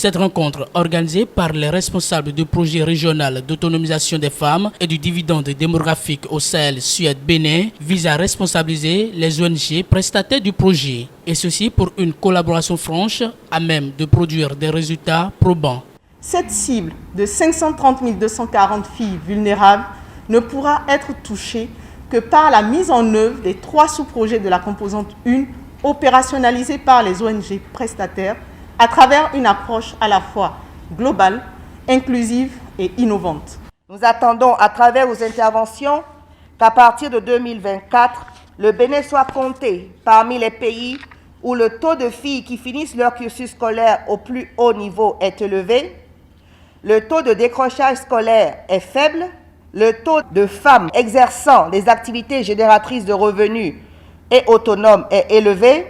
Cette rencontre, organisée par les responsables du projet régional d'autonomisation des femmes et du dividende démographique au Sahel Suède-Bénin, vise à responsabiliser les ONG prestataires du projet. Et ceci pour une collaboration franche à même de produire des résultats probants. Cette cible de 530 240 filles vulnérables ne pourra être touchée que par la mise en œuvre des 3 sous-projets de la composante 1 opérationnalisés par les ONG prestataires à travers une approche à la fois globale, inclusive et innovante. Nous attendons à travers vos interventions qu'à partir de 2024, le Bénin soit compté parmi les pays où le taux de filles qui finissent leur cursus scolaire au plus haut niveau est élevé, le taux de décrochage scolaire est faible, le taux de femmes exerçant des activités génératrices de revenus et autonomes est élevé.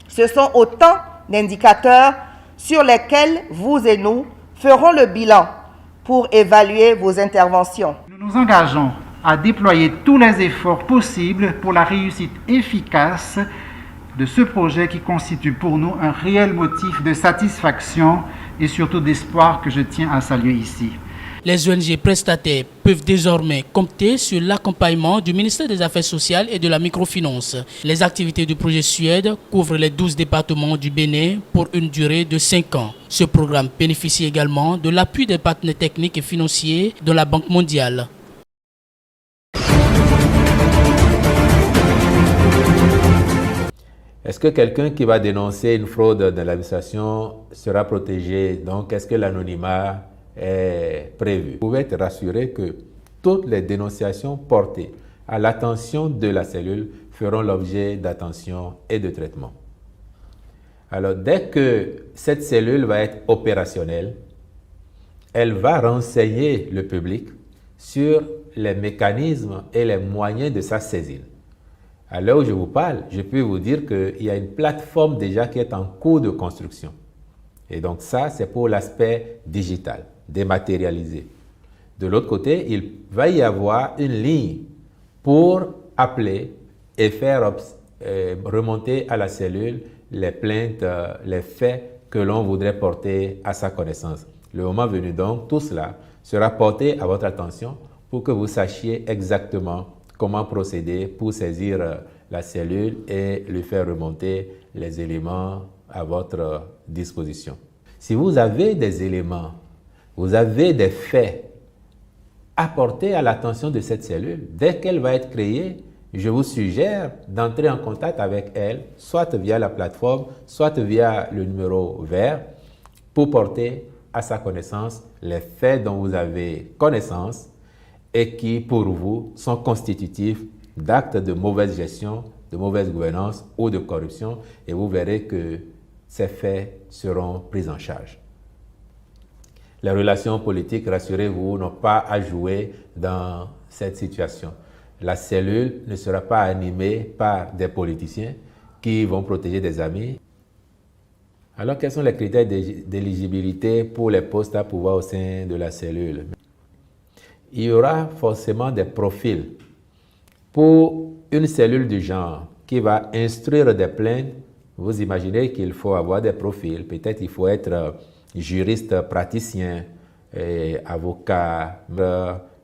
Ce sont autant d'indicateurs sur lesquels vous et nous ferons le bilan pour évaluer vos interventions. Nous nous engageons à déployer tous les efforts possibles pour la réussite efficace de ce projet qui constitue pour nous un réel motif de satisfaction et surtout d'espoir que je tiens à saluer ici. Les ONG prestataires peuvent désormais compter sur l'accompagnement du ministère des Affaires sociales et de la microfinance. Les activités du projet Suède couvrent les 12 départements du Bénin pour une durée de 5 ans. Ce programme bénéficie également de l'appui des partenaires techniques et financiers de la Banque mondiale. Est-ce que quelqu'un qui va dénoncer une fraude dans l'administration sera protégé? Donc, est-ce que l'anonymat est prévu? Vous pouvez être rassuré que toutes les dénonciations portées à l'attention de la cellule feront l'objet d'attention et de traitement. Alors, dès que cette cellule va être opérationnelle, elle va renseigner le public sur les mécanismes et les moyens de sa saisine. À l'heure où je vous parle, je peux vous dire qu'il y a une plateforme déjà qui est en cours de construction. Et donc ça, c'est pour l'aspect digital, dématérialisé. De l'autre côté, il va y avoir une ligne pour appeler et faire remonter à la cellule les plaintes, les faits que l'on voudrait porter à sa connaissance. Le moment venu donc, tout cela sera porté à votre attention pour que vous sachiez exactement comment procéder pour saisir la cellule et lui faire remonter les éléments à votre disposition. Si vous avez des éléments, vous avez des faits à porter à l'attention de cette cellule, dès qu'elle va être créée, je vous suggère d'entrer en contact avec elle, soit via la plateforme, soit via le numéro vert, pour porter à sa connaissance les faits dont vous avez connaissance et qui, pour vous, sont constitutifs d'actes de mauvaise gestion, de mauvaise gouvernance ou de corruption, et vous verrez que ces faits seront pris en charge. Les relations politiques, rassurez-vous, n'ont pas à jouer dans cette situation. La cellule ne sera pas animée par des politiciens qui vont protéger des amis. Alors, quels sont les critères d'éligibilité pour les postes à pouvoir au sein de la cellule? Il y aura forcément des profils. Pour une cellule du genre qui va instruire des plaintes, vous imaginez qu'il faut avoir des profils. Peut-être il faut être juriste praticien, avocat,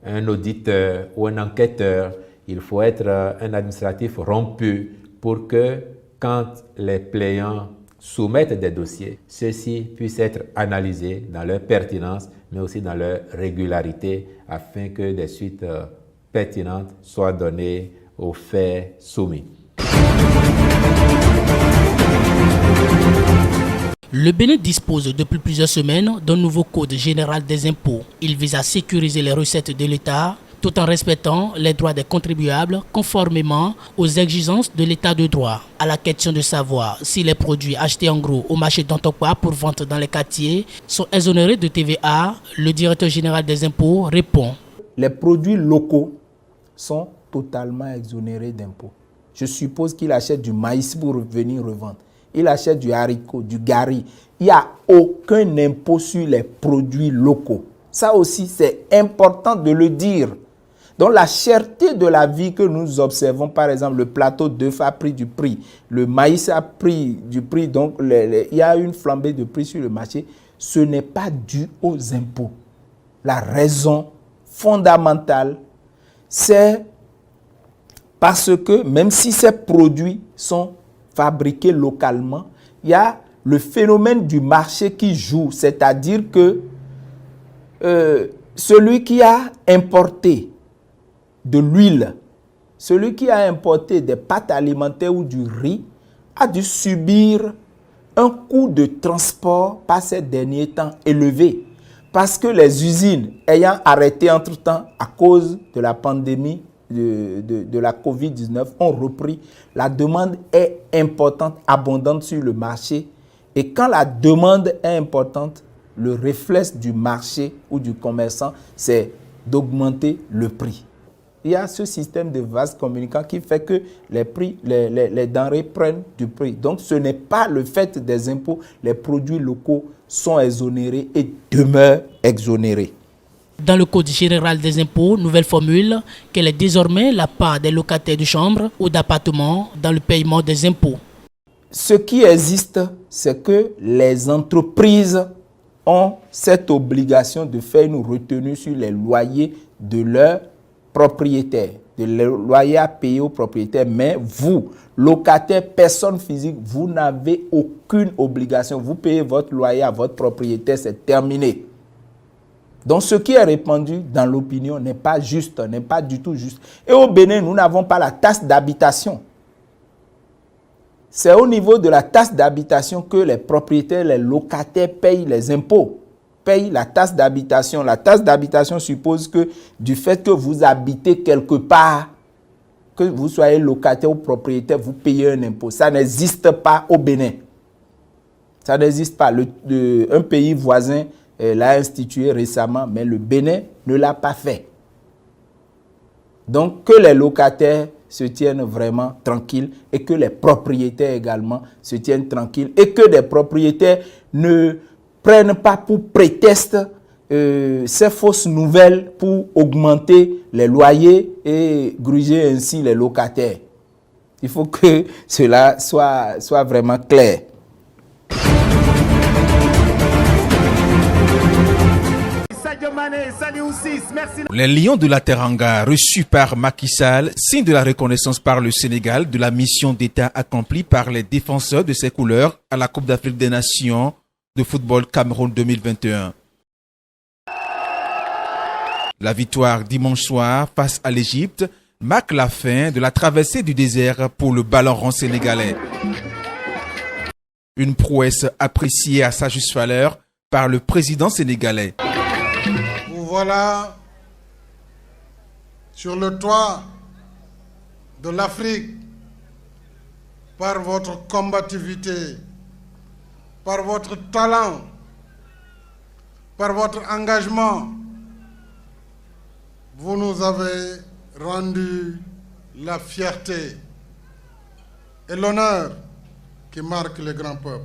un auditeur ou un enquêteur. Il faut être un administratif rompu pour que quand les plaignants soumettent des dossiers, ceux-ci puissent être analysés dans leur pertinence, mais aussi dans leur régularité, afin que des suites pertinentes soient données aux faits soumis. Le Bénin dispose depuis plusieurs semaines d'un nouveau code général des impôts. Il vise à sécuriser les recettes de l'État tout en respectant les droits des contribuables conformément aux exigences de l'état de droit. À la question de savoir si les produits achetés en gros au marché d'Antokwa pour vente dans les quartiers sont exonérés de TVA, le directeur général des impôts répond. Les produits locaux sont totalement exonérés d'impôts. Je suppose qu'il achète du maïs pour venir revendre. Il achète du haricot, du gari. Il n'y a aucun impôt sur les produits locaux. Ça aussi, c'est important de le dire. Donc la cherté de la vie que nous observons, par exemple, le plateau d'œufs a pris du prix, le maïs a pris du prix, donc il y a une flambée de prix sur le marché. ce n'est pas dû aux impôts. La raison fondamentale, c'est parce que même si ces produits sont fabriqués localement, il y a le phénomène du marché qui joue, c'est-à-dire que celui qui a importé de l'huile, celui qui a importé des pâtes alimentaires ou du riz, a dû subir un coût de transport par ces derniers temps élevé. Parce que les usines ayant arrêté entre-temps à cause de la pandémie de la Covid-19 ont repris, la demande est importante, abondante sur le marché. Et quand la demande est importante, le réflexe du marché ou du commerçant, c'est d'augmenter le prix. Il y a ce système de vase communicant qui fait que les denrées prennent du prix. Donc ce n'est pas le fait des impôts, les produits locaux sont exonérés et demeurent exonérés. Dans le Code général des impôts, nouvelle formule, quelle est désormais la part des locataires de chambres ou d'appartements dans le paiement des impôts? Ce qui existe, c'est que les entreprises ont cette obligation de faire une retenue sur les loyers de leurs propriétaires, de loyers à payer aux propriétaires. Mais vous, locataires, personnes physiques, vous n'avez aucune obligation. Vous payez votre loyer à votre propriétaire, c'est terminé. Donc ce qui est répandu dans l'opinion n'est pas juste, n'est pas du tout juste. Et au Bénin, nous n'avons pas la taxe d'habitation. C'est au niveau de la taxe d'habitation que les propriétaires, les locataires payent les impôts, payent la taxe d'habitation. La taxe d'habitation suppose que du fait que vous habitez quelque part, que vous soyez locataire ou propriétaire, vous payez un impôt. Ça n'existe pas au Bénin. Ça n'existe pas. Un pays voisin l'a institué récemment, mais le Bénin ne l'a pas fait. Donc, que les locataires se tiennent vraiment tranquilles et que les propriétaires également se tiennent tranquilles et que les propriétaires ne prennent pas pour prétexte ces fausses nouvelles pour augmenter les loyers et gruger ainsi les locataires. Il faut que cela soit vraiment clair. Les Lions de la Teranga, reçus par Macky Sall, signe de la reconnaissance par le Sénégal de la mission d'État accomplie par les défenseurs de ses couleurs à la Coupe d'Afrique des Nations de football Cameroun 2021. La victoire dimanche soir face à l'Égypte marque la fin de la traversée du désert pour le ballon rond sénégalais. Une prouesse appréciée à sa juste valeur par le président sénégalais. Vous voilà sur le toit de l'Afrique par votre combativité, par votre talent, par votre engagement. Vous nous avez rendu la fierté et l'honneur qui marquent les grands peuples.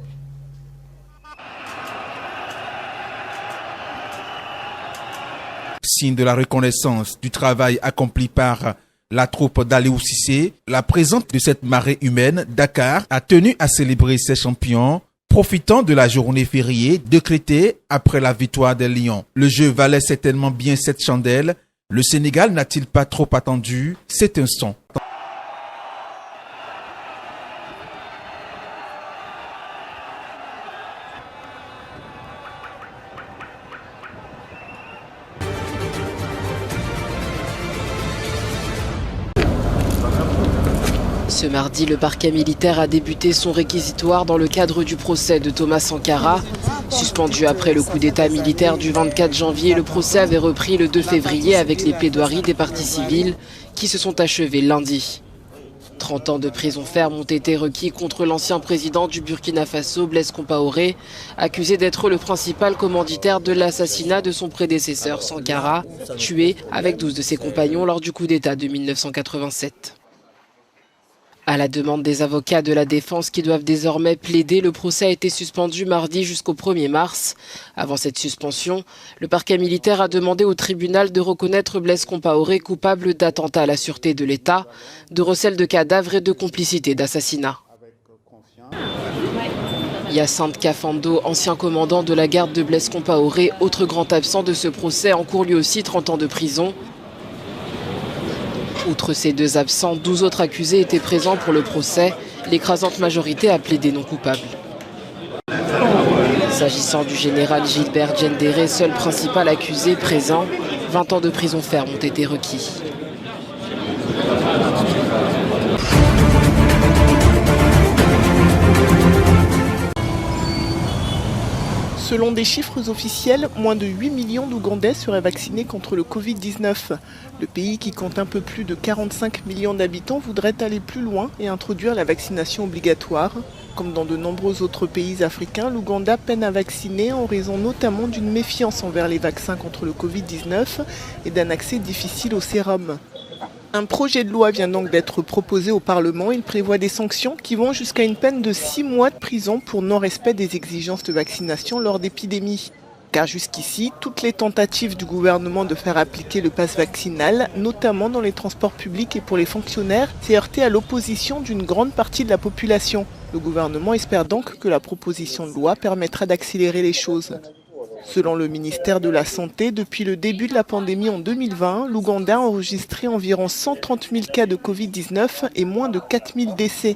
Signe de la reconnaissance du travail accompli par la troupe d'Aliou Cissé, la présence de cette marée humaine, Dakar a tenu à célébrer ses champions, profitant de la journée fériée décrétée après la victoire des Lions. Le jeu valait certainement bien cette chandelle. Le Sénégal n'a-t-il pas trop attendu cet instant? Ce mardi, le parquet militaire a débuté son réquisitoire dans le cadre du procès de Thomas Sankara. Suspendu après le coup d'état militaire du 24 janvier, le procès avait repris le 2 février avec les plaidoiries des parties civiles qui se sont achevées lundi. 30 ans de prison ferme ont été requis contre l'ancien président du Burkina Faso, Blaise Compaoré, accusé d'être le principal commanditaire de l'assassinat de son prédécesseur Sankara, tué avec 12 de ses compagnons lors du coup d'état de 1987. À la demande des avocats de la défense qui doivent désormais plaider, le procès a été suspendu mardi jusqu'au 1er mars. Avant cette suspension, le parquet militaire a demandé au tribunal de reconnaître Blaise Compaoré coupable d'attentat à la sûreté de l'État, de recel de cadavres et de complicité d'assassinat. Hyacinthe Kafando, ancien commandant de la garde de Blaise Compaoré, autre grand absent de ce procès, encourt lui aussi 30 ans de prison. Outre ces 2 absents, 12 autres accusés étaient présents pour le procès. L'écrasante majorité a plaidé non coupable. S'agissant du général Gilbert Diendéré, seul principal accusé présent, 20 ans de prison ferme ont été requis. Selon des chiffres officiels, moins de 8 millions d'Ougandais seraient vaccinés contre le Covid-19. Le pays, qui compte un peu plus de 45 millions d'habitants, voudrait aller plus loin et introduire la vaccination obligatoire. Comme dans de nombreux autres pays africains, l'Ouganda peine à vacciner en raison notamment d'une méfiance envers les vaccins contre le Covid-19 et d'un accès difficile au sérum. Un projet de loi vient donc d'être proposé au Parlement. Il prévoit des sanctions qui vont jusqu'à une peine de 6 mois de prison pour non-respect des exigences de vaccination lors d'épidémies. Car jusqu'ici, toutes les tentatives du gouvernement de faire appliquer le pass vaccinal, notamment dans les transports publics et pour les fonctionnaires, s'est heurté à l'opposition d'une grande partie de la population. Le gouvernement espère donc que la proposition de loi permettra d'accélérer les choses. Selon le ministère de la Santé, depuis le début de la pandémie en 2020, l'Ouganda a enregistré environ 130 000 cas de Covid-19 et moins de 4 000 décès.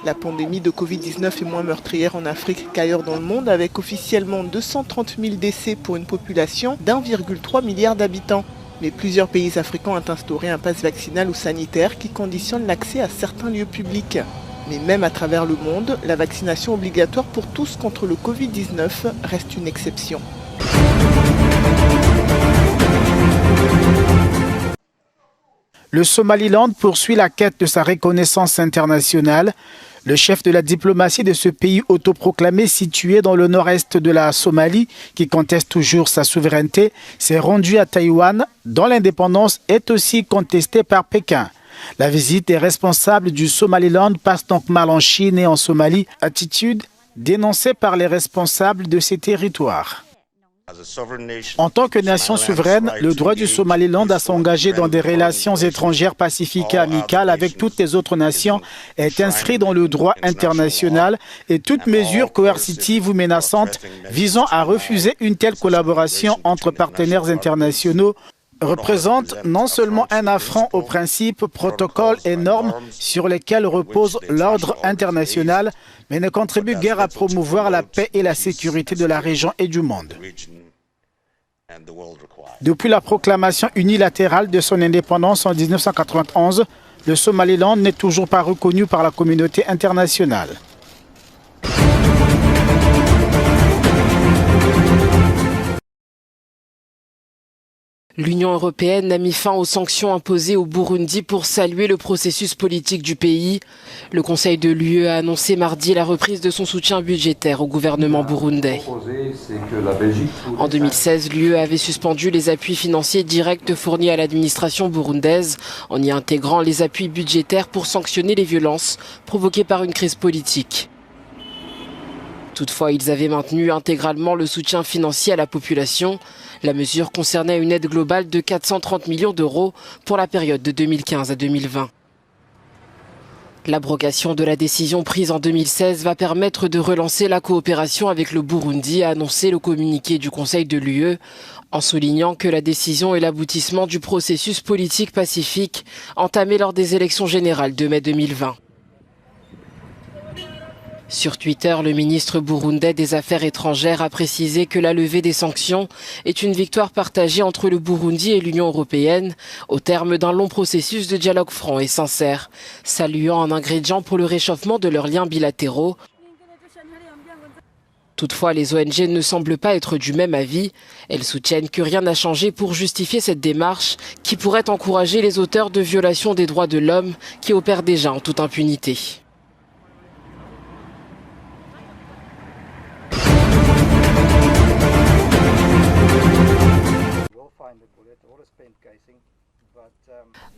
La pandémie de Covid-19 est moins meurtrière en Afrique qu'ailleurs dans le monde, avec officiellement 230 000 décès pour une population d'1,3 milliard d'habitants. Mais plusieurs pays africains ont instauré un pass vaccinal ou sanitaire qui conditionne l'accès à certains lieux publics. Mais même à travers le monde, la vaccination obligatoire pour tous contre le Covid-19 reste une exception. Le Somaliland poursuit la quête de sa reconnaissance internationale. Le chef de la diplomatie de ce pays autoproclamé situé dans le nord-est de la Somalie, qui conteste toujours sa souveraineté, s'est rendu à Taïwan, dont l'indépendance est aussi contestée par Pékin. La visite des responsables du Somaliland passe donc mal en Chine et en Somalie, attitude dénoncée par les responsables de ces territoires. En tant que nation souveraine, le droit du Somaliland à s'engager dans des relations étrangères pacifiques et amicales avec toutes les autres nations est inscrit dans le droit international et toute mesure coercitive ou menaçante visant à refuser une telle collaboration entre partenaires internationaux représente non seulement un affront aux principes, protocoles et normes sur lesquels repose l'ordre international, mais ne contribue guère à promouvoir la paix et la sécurité de la région et du monde. Depuis la proclamation unilatérale de son indépendance en 1991, le Somaliland n'est toujours pas reconnu par la communauté internationale. L'Union européenne a mis fin aux sanctions imposées au Burundi pour saluer le processus politique du pays. Le Conseil de l'UE a annoncé mardi la reprise de son soutien budgétaire au gouvernement burundais. En 2016, l'UE avait suspendu les appuis financiers directs fournis à l'administration burundaise en y intégrant les appuis budgétaires pour sanctionner les violences provoquées par une crise politique. Toutefois, ils avaient maintenu intégralement le soutien financier à la population. La mesure concernait une aide globale de 430 millions d'euros pour la période de 2015 à 2020. L'abrogation de la décision prise en 2016 va permettre de relancer la coopération avec le Burundi, a annoncé le communiqué du Conseil de l'UE, en soulignant que la décision est l'aboutissement du processus politique pacifique entamé lors des élections générales de mai 2020. Sur Twitter, le ministre burundais des Affaires étrangères a précisé que la levée des sanctions est une victoire partagée entre le Burundi et l'Union européenne, au terme d'un long processus de dialogue franc et sincère, saluant un ingrédient pour le réchauffement de leurs liens bilatéraux. Toutefois, les ONG ne semblent pas être du même avis. Elles soutiennent que rien n'a changé pour justifier cette démarche qui pourrait encourager les auteurs de violations des droits de l'homme qui opèrent déjà en toute impunité.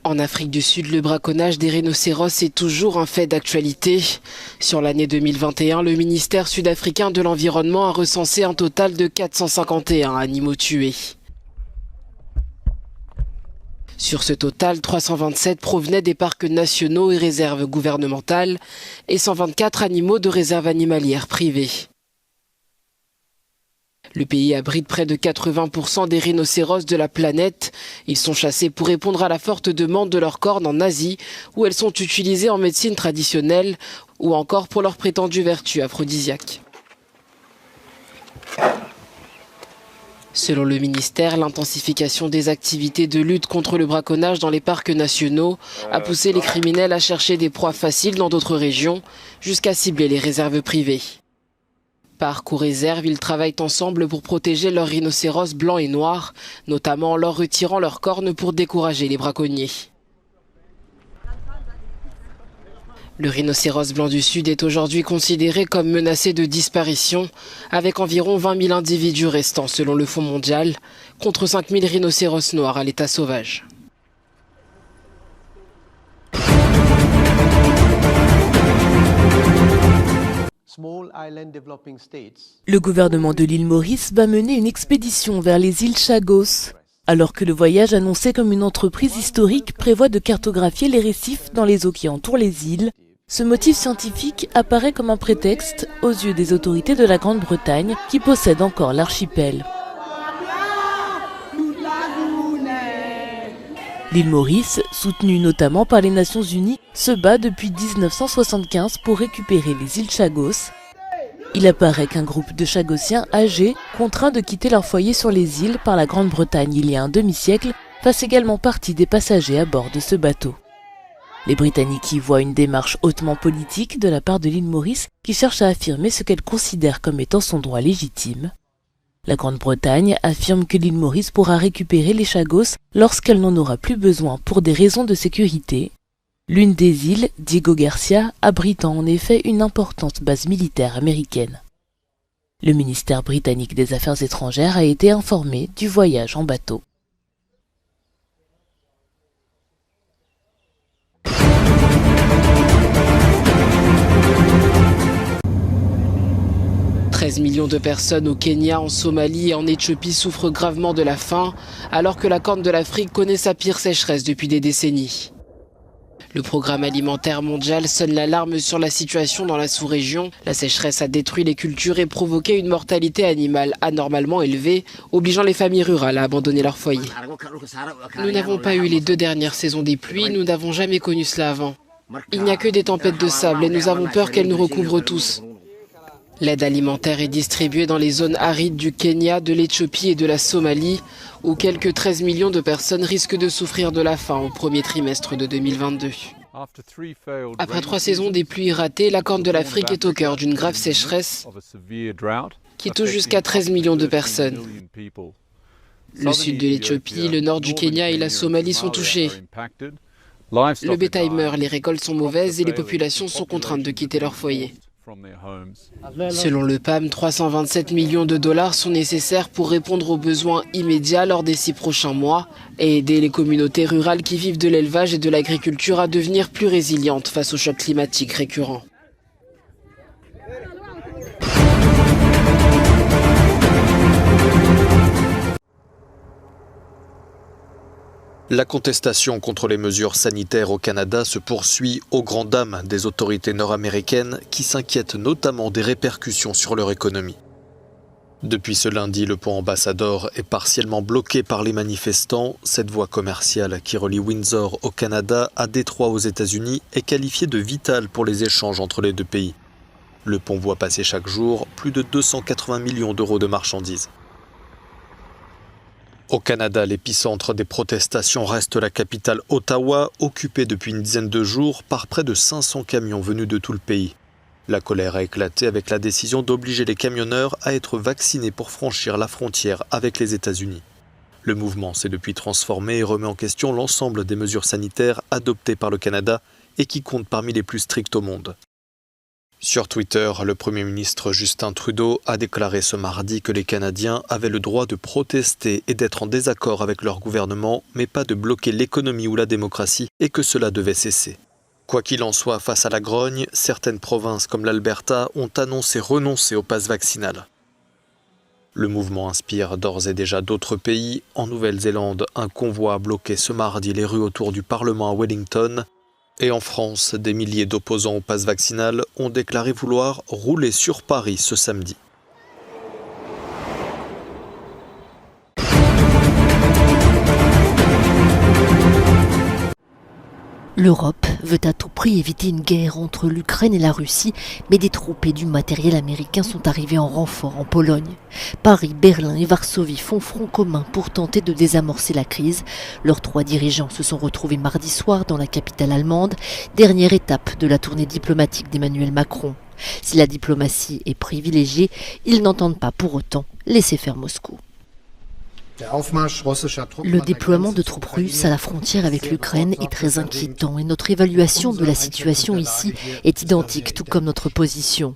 En Afrique du Sud, le braconnage des rhinocéros est toujours un fait d'actualité. Sur l'année 2021, le ministère sud-africain de l'Environnement a recensé un total de 451 animaux tués. Sur ce total, 327 provenaient des parcs nationaux et réserves gouvernementales et 124 animaux de réserves animalières privées. Le pays abrite près de 80% des rhinocéros de la planète. Ils sont chassés pour répondre à la forte demande de leurs cornes en Asie, où elles sont utilisées en médecine traditionnelle ou encore pour leurs prétendues vertus aphrodisiaques. Selon le ministère, l'intensification des activités de lutte contre le braconnage dans les parcs nationaux a poussé les criminels à chercher des proies faciles dans d'autres régions, jusqu'à cibler les réserves privées. Parcs ou réserves, ils travaillent ensemble pour protéger leurs rhinocéros blancs et noirs, notamment en leur retirant leurs cornes pour décourager les braconniers. Le rhinocéros blanc du Sud est aujourd'hui considéré comme menacé de disparition, avec environ 20 000 individus restants selon le Fonds mondial, contre 5 000 rhinocéros noirs à l'état sauvage. Le gouvernement de l'île Maurice va mener une expédition vers les îles Chagos. Alors que le voyage annoncé comme une entreprise historique prévoit de cartographier les récifs dans les eaux qui entourent les îles, ce motif scientifique apparaît comme un prétexte aux yeux des autorités de la Grande-Bretagne qui possèdent encore l'archipel. L'île Maurice, soutenue notamment par les Nations Unies, se bat depuis 1975 pour récupérer les îles Chagos. Il apparaît qu'un groupe de Chagossiens âgés, contraints de quitter leur foyer sur les îles par la Grande-Bretagne il y a un demi-siècle, fasse également partie des passagers à bord de ce bateau. Les Britanniques y voient une démarche hautement politique de la part de l'île Maurice qui cherche à affirmer ce qu'elle considère comme étant son droit légitime. La Grande-Bretagne affirme que l'île Maurice pourra récupérer les Chagos lorsqu'elle n'en aura plus besoin pour des raisons de sécurité. L'une des îles, Diego Garcia, abritant en effet une importante base militaire américaine. Le ministère britannique des Affaires étrangères a été informé du voyage en bateau. « 13 millions de personnes au Kenya, en Somalie et en Éthiopie souffrent gravement de la faim, alors que la Corne de l'Afrique connaît sa pire sécheresse depuis des décennies. Le programme alimentaire mondial sonne l'alarme sur la situation dans la sous-région. La sécheresse a détruit les cultures et provoqué une mortalité animale anormalement élevée, obligeant les familles rurales à abandonner leur foyer. Nous n'avons pas eu les 2 dernières saisons des pluies, nous n'avons jamais connu cela avant. Il n'y a que des tempêtes de sable et nous avons peur qu'elles nous recouvrent tous. L'aide alimentaire est distribuée dans les zones arides du Kenya, de l'Éthiopie et de la Somalie, où quelques 13 millions de personnes risquent de souffrir de la faim au premier trimestre de 2022. Après 3 saisons des pluies ratées, la Corne de l'Afrique est au cœur d'une grave sécheresse qui touche jusqu'à 13 millions de personnes. Le sud de l'Éthiopie, le nord du Kenya et la Somalie sont touchés. Le bétail meurt, les récoltes sont mauvaises et les populations sont contraintes de quitter leur foyer. Selon le PAM, 327 millions de dollars sont nécessaires pour répondre aux besoins immédiats lors des 6 prochains mois et aider les communautés rurales qui vivent de l'élevage et de l'agriculture à devenir plus résilientes face aux chocs climatiques récurrents. La contestation contre les mesures sanitaires au Canada se poursuit aux grandes dames des autorités nord-américaines qui s'inquiètent notamment des répercussions sur leur économie. Depuis ce lundi, le pont Ambassador est partiellement bloqué par les manifestants. Cette voie commerciale qui relie Windsor au Canada à Détroit aux États-Unis est qualifiée de vitale pour les échanges entre les deux pays. Le pont voit passer chaque jour plus de 280 millions d'euros de marchandises. Au Canada, l'épicentre des protestations reste la capitale Ottawa, occupée depuis une dizaine de jours par près de 500 camions venus de tout le pays. La colère a éclaté avec la décision d'obliger les camionneurs à être vaccinés pour franchir la frontière avec les États-Unis. Le mouvement s'est depuis transformé et remet en question l'ensemble des mesures sanitaires adoptées par le Canada et qui comptent parmi les plus strictes au monde. Sur Twitter, le Premier ministre Justin Trudeau a déclaré ce mardi que les Canadiens avaient le droit de protester et d'être en désaccord avec leur gouvernement, mais pas de bloquer l'économie ou la démocratie, et que cela devait cesser. Quoi qu'il en soit, face à la grogne, certaines provinces comme l'Alberta ont annoncé renoncer au pass vaccinal. Le mouvement inspire d'ores et déjà d'autres pays. En Nouvelle-Zélande, un convoi a bloqué ce mardi les rues autour du Parlement à Wellington. Et en France, des milliers d'opposants au pass vaccinal ont déclaré vouloir rouler sur Paris ce samedi. L'Europe veut à tout prix éviter une guerre entre l'Ukraine et la Russie, mais des troupes et du matériel américain sont arrivés en renfort en Pologne. Paris, Berlin et Varsovie font front commun pour tenter de désamorcer la crise. Leurs 3 dirigeants se sont retrouvés mardi soir dans la capitale allemande, dernière étape de la tournée diplomatique d'Emmanuel Macron. Si la diplomatie est privilégiée, ils n'entendent pas pour autant laisser faire Moscou. Le déploiement de troupes russes à la frontière avec l'Ukraine est très inquiétant et notre évaluation de la situation ici est identique, tout comme notre position.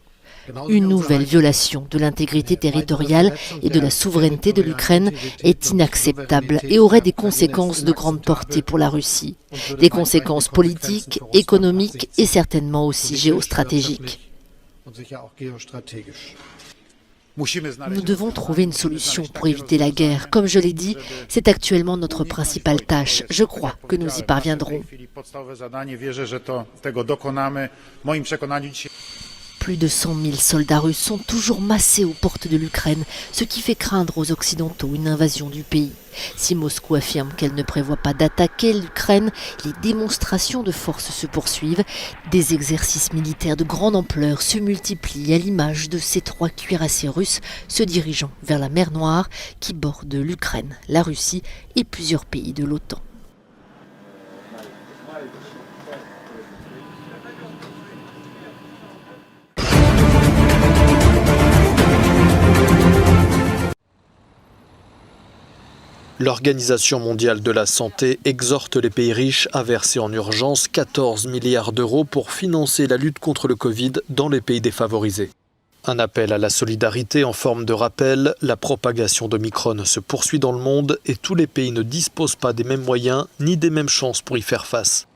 Une nouvelle violation de l'intégrité territoriale et de la souveraineté de l'Ukraine est inacceptable et aurait des conséquences de grande portée pour la Russie. Des conséquences politiques, économiques et certainement aussi géostratégiques. Nous devons trouver une solution pour éviter la guerre. Comme je l'ai dit, c'est actuellement notre principale tâche. Je crois que nous y parviendrons. Plus de 100 000 soldats russes sont toujours massés aux portes de l'Ukraine, ce qui fait craindre aux Occidentaux une invasion du pays. Si Moscou affirme qu'elle ne prévoit pas d'attaquer l'Ukraine, les démonstrations de force se poursuivent. Des exercices militaires de grande ampleur se multiplient à l'image de ces 3 cuirassés russes se dirigeant vers la mer Noire qui borde l'Ukraine, la Russie et plusieurs pays de l'OTAN. L'Organisation mondiale de la santé exhorte les pays riches à verser en urgence 14 milliards d'euros pour financer la lutte contre le Covid dans les pays défavorisés. Un appel à la solidarité en forme de rappel, la propagation d'Omicron se poursuit dans le monde et tous les pays ne disposent pas des mêmes moyens ni des mêmes chances pour y faire face.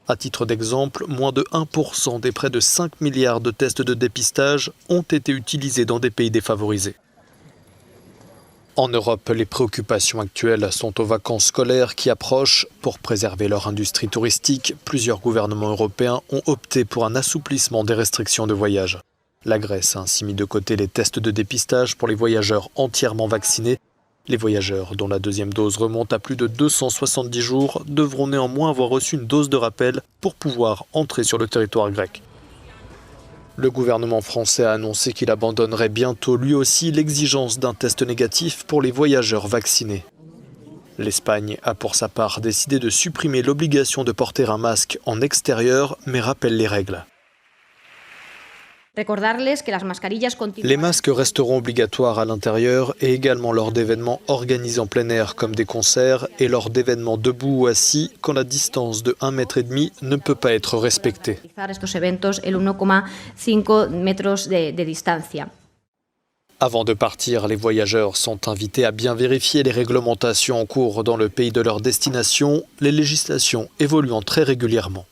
À titre d'exemple, moins de 1% des près de 5 milliards de tests de dépistage ont été utilisés dans des pays défavorisés. En Europe, les préoccupations actuelles sont aux vacances scolaires qui approchent. Pour préserver leur industrie touristique, plusieurs gouvernements européens ont opté pour un assouplissement des restrictions de voyage. La Grèce a ainsi mis de côté les tests de dépistage pour les voyageurs entièrement vaccinés. Les voyageurs dont la 2e dose remonte à plus de 270 jours devront néanmoins avoir reçu une dose de rappel pour pouvoir entrer sur le territoire grec. Le gouvernement français a annoncé qu'il abandonnerait bientôt lui aussi l'exigence d'un test négatif pour les voyageurs vaccinés. L'Espagne a pour sa part décidé de supprimer l'obligation de porter un masque en extérieur, mais rappelle les règles. Les masques resteront obligatoires à l'intérieur et également lors d'événements organisés en plein air comme des concerts et lors d'événements debout ou assis quand la distance de 1,5 mètre ne peut pas être respectée. Avant de partir, les voyageurs sont invités à bien vérifier les réglementations en cours dans le pays de leur destination, les législations évoluant très régulièrement.